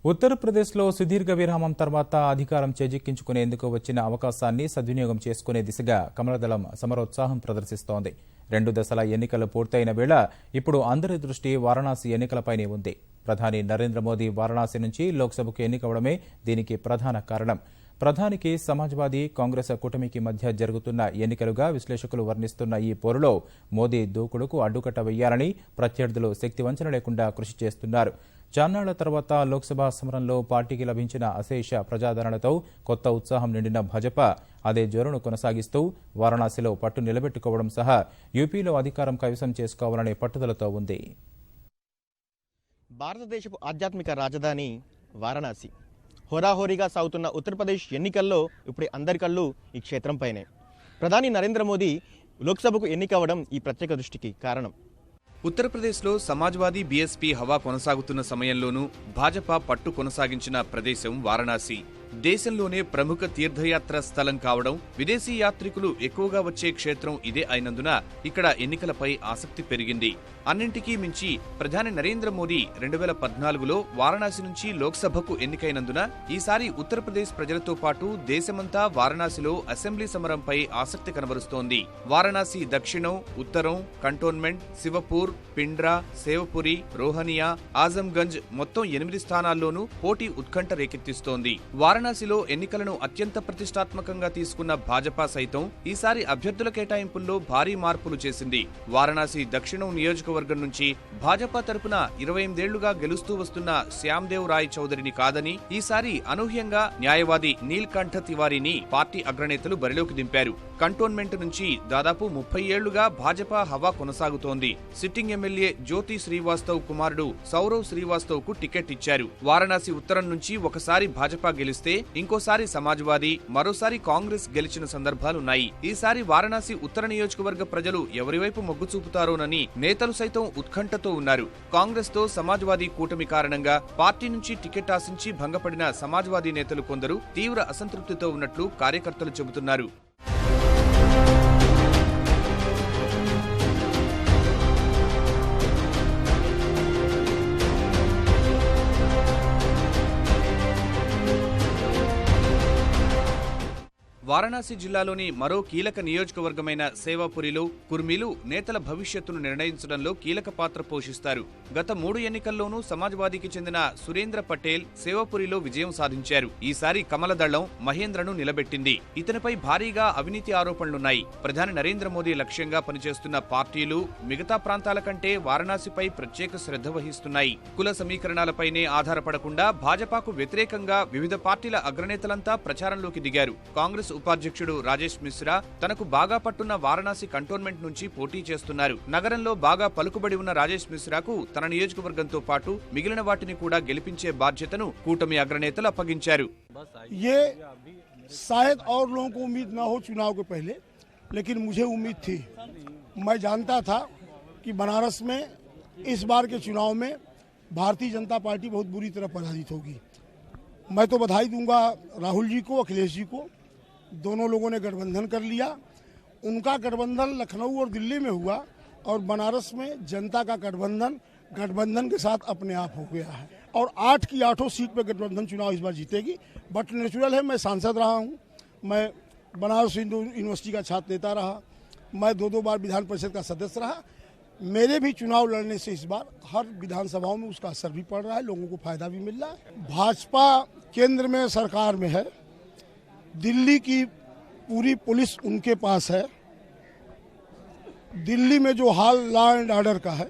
ఉత్తరప్రదేశ్లో సుదీర్ఘ విరామం తర్వాత అధికారం చేజిక్కించుకునేందుకు వచ్చిన అవకాశాన్ని సద్వినియోగం చేసుకునే దిశగా కమలదళం సమరోత్సాహం ప్రదర్శిస్తోంది. 2 దశల ఎన్నికలు పూర్తయిన వేళ ఇప్పుడు అందరి దృష్టి వారణాసి ఎన్నికలపైనే ఉంది. ప్రధాని నరేంద్ర మోదీ వారణాసి నుంచి లోక్సభకు ఎన్నికవడమే దీనికి ప్రధాన కారణం. ప్రధానికి సమాజ్వాదీ కాంగ్రెస్ కూటమికి మధ్య జరుగుతున్న ఎన్నికలుగా విశ్లేషకులు వర్ణిస్తున్న ఈ పోరులో మోదీ దూకుడుకు అడ్డుకట్ట వేయాలని ప్రత్యర్థులు శక్తివంచన లేకుండా కృషి చేస్తున్నారు. చాన్నాళ్ల తర్వాత లోక్సభ సమరంలో పార్టీకి లభించిన అశేష ప్రజాదరణతో కొత్త ఉత్సాహం నిండిన భాజపా అదే జోరును కొనసాగిస్తూ వారణాసిలో పట్టు నిలబెట్టుకోవడం సహా యూపీలో అధికారం కైవసం చేసుకోవాలనే పట్టుదలతో ఉంది. భారతదేశపు ఆధ్యాత్మిక రాజధాని వారణాసి. హోరాహోరీగా సాగుతున్న ఉత్తరప్రదేశ్ ఎన్నికల్లో ఇప్పుడు అందరి కళ్ళు ఈ క్షేత్రంపైనే. ప్రధాని నరేంద్ర మోదీ లోక్సభకు ఎన్నికవడం ఈ ప్రత్యేక దృష్టికి కారణం. ఉత్తరప్రదేశ్లో సమాజ్వాదీ బీఎస్పీ హవా కొనసాగుతున్న సమయంలోనూ భాజపా పట్టు కొనసాగించిన ప్రదేశం వారణాసి. దేశంలోనే ప్రముఖ తీర్థయాత్ర స్థలం కావడం, విదేశీ యాత్రికులు ఎక్కువగా వచ్చే క్షేత్రం ఇదే అయినందున ఇక్కడ ఎన్నికలపై ఆసక్తి పెరిగింది. అన్నింటికీ మించి ప్రధాని నరేంద్ర మోదీ 2014లో వారణాసి నుంచి లోక్సభకు ఎన్నికైనందున ఈసారి ఉత్తరప్రదేశ్ ప్రజలతో పాటు దేశమంతా వారణాసిలో అసెంబ్లీ సమరంపై ఆసక్తి కనబరుస్తోంది. వారణాసి దక్షిణం, ఉత్తరం, కంటోన్మెంట్, శివపూర్, పిండ్రా, సేవపురి, రోహనియా, ఆజంగంజ్ మొత్తం 8 స్థానాల్లోనూ పోటీ ఉత్కంఠ రేకెత్తిస్తోంది. వారణాసిలో ఎన్నికలను అత్యంత ప్రతిష్టాత్మకంగా తీసుకున్న భాజపా సైతం ఈసారి అభ్యర్థుల కేటాయింపుల్లో భారీ మార్పులు చేసింది. వారణాసి దక్షిణం నియోజకవర్గం నుంచి భాజపా తరపున 28 ఏళ్లుగా గెలుస్తూ వస్తున్న శ్యామ్దేవ్ రాయ్ చౌదరిని కాదని ఈసారి అనూహ్యంగా న్యాయవాది నీల్కంఠ తివారీని పార్టీ అగ్రనేతలు బరిలోకి దింపారు. కంటోన్మెంట్ నుంచి దాదాపు 30 ఏళ్లుగా భాజపా హవా కొనసాగుతోంది. సిట్టింగ్ ఎమ్మెల్యే జ్యోతి శ్రీవాస్తవ్ కుమారుడు సౌరవ్ శ్రీవాస్తవ్ కు టికెట్ ఇచ్చారు. వారణాసి ఉత్తరం నుంచి ఒకసారి భాజపా గెలిస్తే ఇంకోసారి సమాజ్వాదీ, మరోసారి కాంగ్రెస్ గెలిచిన సందర్భాలున్నాయి. ఈసారి వారణాసి ఉత్తర నియోజకవర్గ ప్రజలు ఎవరివైపు మొగ్గు చూపుతారోనని నేతలు సైతం ఉత్కంఠతో ఉన్నారు. కాంగ్రెస్ తో సమాజ్వాదీ కూటమి కారణంగా పార్టీ నుంచి టికెట్ ఆశించి భంగపడిన సమాజ్వాదీ నేతలు కొందరు తీవ్ర అసంతృప్తితో ఉన్నట్లు కార్యకర్తలు చెబుతున్నారు. వారణాసి జిల్లాలోని మరో కీలక నియోజకవర్గమైన సేవాపురిలో కుర్మీలు నేతల భవిష్యత్తును నిర్ణయించడంలో కీలక పాత్ర పోషిస్తారు. గత 3 ఎన్నికల్లోనూ సమాజ్వాదీకి చెందిన సురేంద్ర పటేల్ సేవాపురిలో విజయం సాధించారు. ఈసారి కమలదళం మహేంద్రను నిలబెట్టింది. ఇతనిపై భారీగా అవినీతి ఆరోపణలున్నాయి. ప్రధాని నరేంద్ర మోదీ లక్ష్యంగా పనిచేస్తున్న పార్టీలు మిగతా ప్రాంతాల కంటే వారణాసిపై ప్రత్యేక శ్రద్ధ వహిస్తున్నాయి. కుల సమీకరణాలపైనే ఆధారపడకుండా భాజపాకు వ్యతిరేకంగా వివిధ పార్టీల అగ్రనేతలంతా ప్రచారంలోకి దిగారు. కాంగ్రెస్ ఉపాధ్యక్షుడు రాజేష్ మిశ్రా తనకు బాగా పట్టున్న వారణాసి కంటోన్మెంట్ నుంచి పోటీ చేస్తున్నారు. నగరంలో బాగా పలుకుబడి ఉన్న రాజేష్ మిశ్రాకు తన నియోజకవర్గంతో పాటు మిగిలిన వాటిని కూడా గెలిపించే బాధ్యతను కూటమి అగ్రనేతలు అప్పగించారు. ये शायद और लोगों को उम्मीद ना हो चुनाव के पहले, लेकिन मुझे उम्मीद थी. मैं जानता था कि बनारस में इस बार के चुनाव में भारतीय जनता पार्टी बहुत बुरी तरह पराजित होगी. मैं तो बधाई दूंगा राहुल जी को, अखिलेश जी को. दोनों लोगों ने गठबंधन कर लिया. उनका गठबंधन लखनऊ और दिल्ली में हुआ और बनारस में जनता का गठबंधन के साथ अपने आप हो गया है और 8 की 8 सीट पे गठबंधन चुनाव इस बार जीतेगी. बट नेचुरल है, मैं सांसद रहा हूँ, मैं बनारस हिंदू यूनिवर्सिटी का छात्र नेता रहा, मैं 2 बार विधान परिषद का सदस्य रहा. मेरे भी चुनाव लड़ने से इस बार हर विधानसभाओं में उसका असर भी पड़ रहा है, लोगों को फायदा भी मिल रहा है. भाजपा केंद्र में सरकार में है, दिल्ली की पूरी पुलिस उनके पास है. दिल्ली में जो हाल लॉ एंड ऑर्डर का है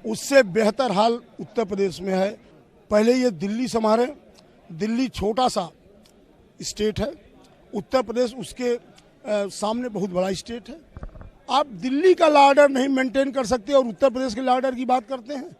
उससे बेहतर हाल उत्तर प्रदेश में है. पहले ये दिल्ली संभाले. दिल्ली छोटा सा स्टेट है, उत्तर प्रदेश उसके सामने बहुत बड़ा स्टेट है. आप दिल्ली का लॉ ऑर्डर नहीं मेंटेन कर सकते और उत्तर प्रदेश के लॉ ऑर्डर की बात करते हैं.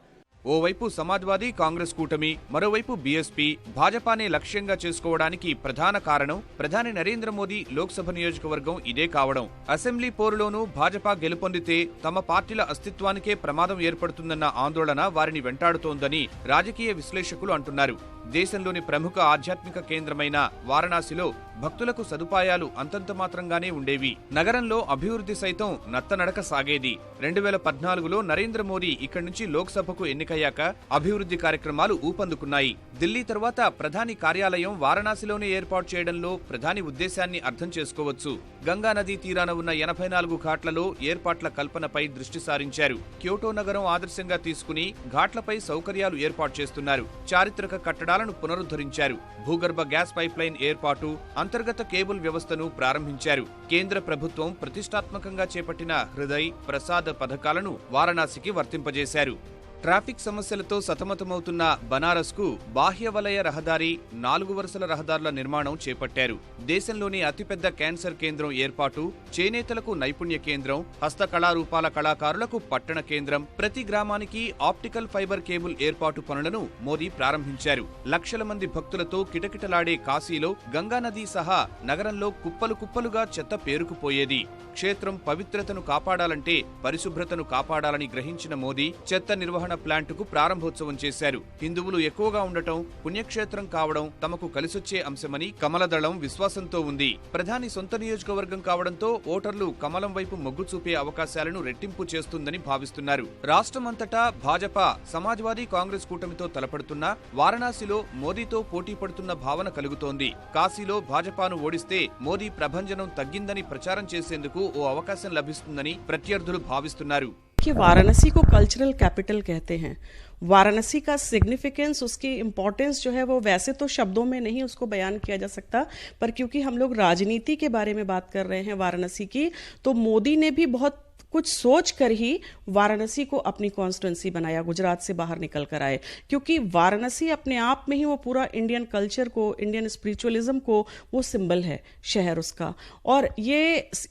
ఓవైపు సమాజ్వాదీ కాంగ్రెస్ కూటమి, మరోవైపు బీఎస్పీ భాజపానే లక్ష్యంగా చేసుకోవడానికి ప్రధాన కారణం ప్రధాని నరేంద్ర మోదీ లోక్సభ నియోజకవర్గం ఇదే కావడం. అసెంబ్లీ పోరులోనూ భాజపా గెలుపొందితే తమ పార్టీల అస్తిత్వానికే ప్రమాదం ఏర్పడుతుందన్న ఆందోళన వారిని వెంటాడుతోందని రాజకీయ విశ్లేషకులు అంటున్నారు. దేశంలోని ప్రముఖ ఆధ్యాత్మిక కేంద్రమైన వారణాసిలో భక్తులకు సదుపాయాలు అంతంత మాత్రంగానే ఉండేవి. నగరంలో అభివృద్ధి సైతం నత్తనడక సాగేది. 2014లో నరేంద్ర మోదీ ఇక్కడి నుంచి లోక్సభకు ఎన్నికయ్యాక అభివృద్ధి కార్యక్రమాలు ఊపందుకున్నాయి. ఢిల్లీ తర్వాత ప్రధాని కార్యాలయం వారణాసిలోనే ఏర్పాటు చేయడంలో ప్రధాని ఉద్దేశాన్ని అర్థం చేసుకోవచ్చు. గంగా నదీ తీరాన ఉన్న 84 ఘాట్లలో ఏర్పాట్ల కల్పనపై దృష్టి సారించారు. క్యోటో నగరం ఆదర్శంగా తీసుకుని ఘాట్లపై సౌకర్యాలు ఏర్పాటు చేస్తున్నారు. చారిత్రక కట్టడాలను పునరుద్ధరించారు. భూగర్భ గ్యాస్ పైప్లైన్ ఏర్పాటు, అంతర్గత కేబుల్ వ్యవస్థను ప్రారంభించారు. కేంద్ర ప్రభుత్వం ప్రతిష్టాత్మకంగా చేపట్టిన హృదయ్, ప్రసాద్ పథకాలను వారణాసికి వర్తింపజేశారు. ట్రాఫిక్ సమస్యలతో సతమతమవుతున్న బనారస్కు బాహ్య వలయ రహదారి, 4 వరుసల రహదారుల నిర్మాణం చేపట్టారు. దేశంలోని అతిపెద్ద క్యాన్సర్ కేంద్రం ఏర్పాటు, చేనేతలకు నైపుణ్య కేంద్రం, హస్తకళారూపాల కళాకారులకు పట్టణ కేంద్రం, ప్రతి గ్రామానికి ఆప్టికల్ ఫైబర్ కేబుల్ ఏర్పాటు పనులను మోదీ ప్రారంభించారు. లక్షల మంది భక్తులతో కిటకిటలాడే కాశీలో గంగానది సహా నగరంలో కుప్పలు కుప్పలుగా చెత్త పేరుకుపోయేది. క్షేత్రం పవిత్రతను కాపాడాలంటే పరిశుభ్రతను కాపాడాలని గ్రహించిన మోదీ చెత్త నిర్వహణ ప్లాంటుకు ప్రారంభోత్సవం చేశారు. హిందువులు ఎక్కువగా ఉండటం, పుణ్యక్షేత్రం కావడం తమకు కలిసొచ్చే అంశమని కమలదళం విశ్వాసంతో ఉంది. ప్రధాని సొంత నియోజకవర్గం కావడంతో ఓటర్లు కమలం వైపు మొగ్గు చూపే అవకాశాలను రెట్టింపు చేస్తుందని భావిస్తున్నారు. రాష్ట్రమంతటా భాజపా, సమాజ్వాదీ కాంగ్రెస్ కూటమితో తలపడుతున్నా వారణాసిలో మోదీతో పోటీ పడుతున్న భావన కలుగుతోంది. కాశీలో భాజపాను ఓడిస్తే మోదీ ప్రభంజనం తగ్గిందని ప్రచారం చేసేందుకు ఓ అవకాశం లభిస్తుందని ప్రత్యర్థులు భావిస్తున్నారు. कि वाराणसी को कल्चरल कैपिटल कहते हैं। वाराणसी का सिग्निफिकेंस, उसकी इम्पोर्टेंस जो है वो वैसे तो शब्दों में नहीं उसको बयान किया जा सकता, पर क्योंकि हम लोग राजनीति के बारे में बात कर रहे हैं वाराणसी की, तो मोदी ने भी बहुत कुछ सोच कर ही वाराणसी को अपनी कॉन्स्टिट्यूंसी बनाया, गुजरात से बाहर निकल कर आए, क्योंकि वाराणसी अपने आप में ही वो पूरा इंडियन कल्चर को, इंडियन स्पिरिचुअलिज्म को वो सिंबल है शहर उसका। और ये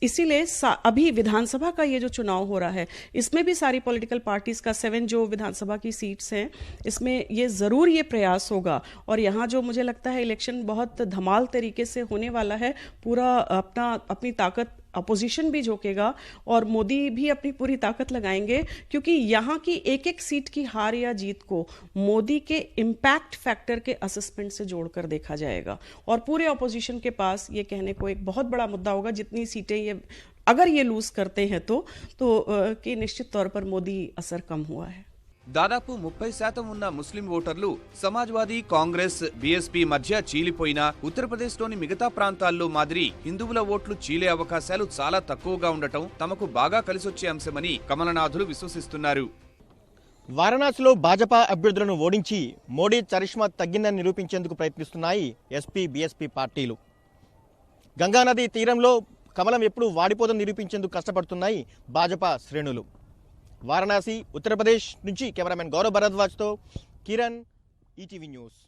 इसीलिए अभी विधानसभा का ये जो चुनाव हो रहा है, इसमें भी सारी पॉलिटिकल पार्टीज का 7 जो विधानसभा की सीट्स हैं, इसमें ये जरूर ये प्रयास होगा। और यहाँ जो मुझे लगता है इलेक्शन बहुत धमाल तरीके से होने वाला है। पूरा अपनी ताकत अपोजिशन भी झोंकेगा और मोदी भी अपनी पूरी ताकत लगाएंगे, क्योंकि यहाँ की एक एक सीट की हार या जीत को मोदी के इम्पैक्ट फैक्टर के असेसमेंट से जोड़कर देखा जाएगा। और पूरे अपोजिशन के पास ये कहने को एक बहुत बड़ा मुद्दा होगा, जितनी सीटें ये अगर ये लूज करते हैं तो कि निश्चित तौर पर मोदी असर कम हुआ है। దాదాపు 30% ఉన్న ముస్లిం ఓటర్లు సమాజ్వాదీ, కాంగ్రెస్, బీఎస్పీ మధ్య చీలిపోయినా ఉత్తరప్రదేశ్లోని మిగతా ప్రాంతాల్లో మాదిరి హిందువుల ఓట్లు చీలే అవకాశాలు చాలా తక్కువగా ఉండటం తమకు బాగా కలిసొచ్చే అంశమని కమలనాథులు విశ్వసిస్తున్నారు. వారణాసిలో భాజపా అభ్యర్థులను ఓడించి మోడీ చరిష్మా తగ్గిందని నిరూపించేందుకు ప్రయత్నిస్తున్నాయి ఎస్పీ, బీఎస్పీ పార్టీలు. గంగానది తీరంలో కమలం ఎప్పుడు వాడిపోదని నిరూపించేందుకు కష్టపడుతున్నాయి భాజపా శ్రేణులు. వారణాసి, ఉత్తరప్రదేశ్ నుంచి కెమెరామెన్ గౌరవ్ భరద్వాజ్తో కిరణ్, ఈటీవీ న్యూస్.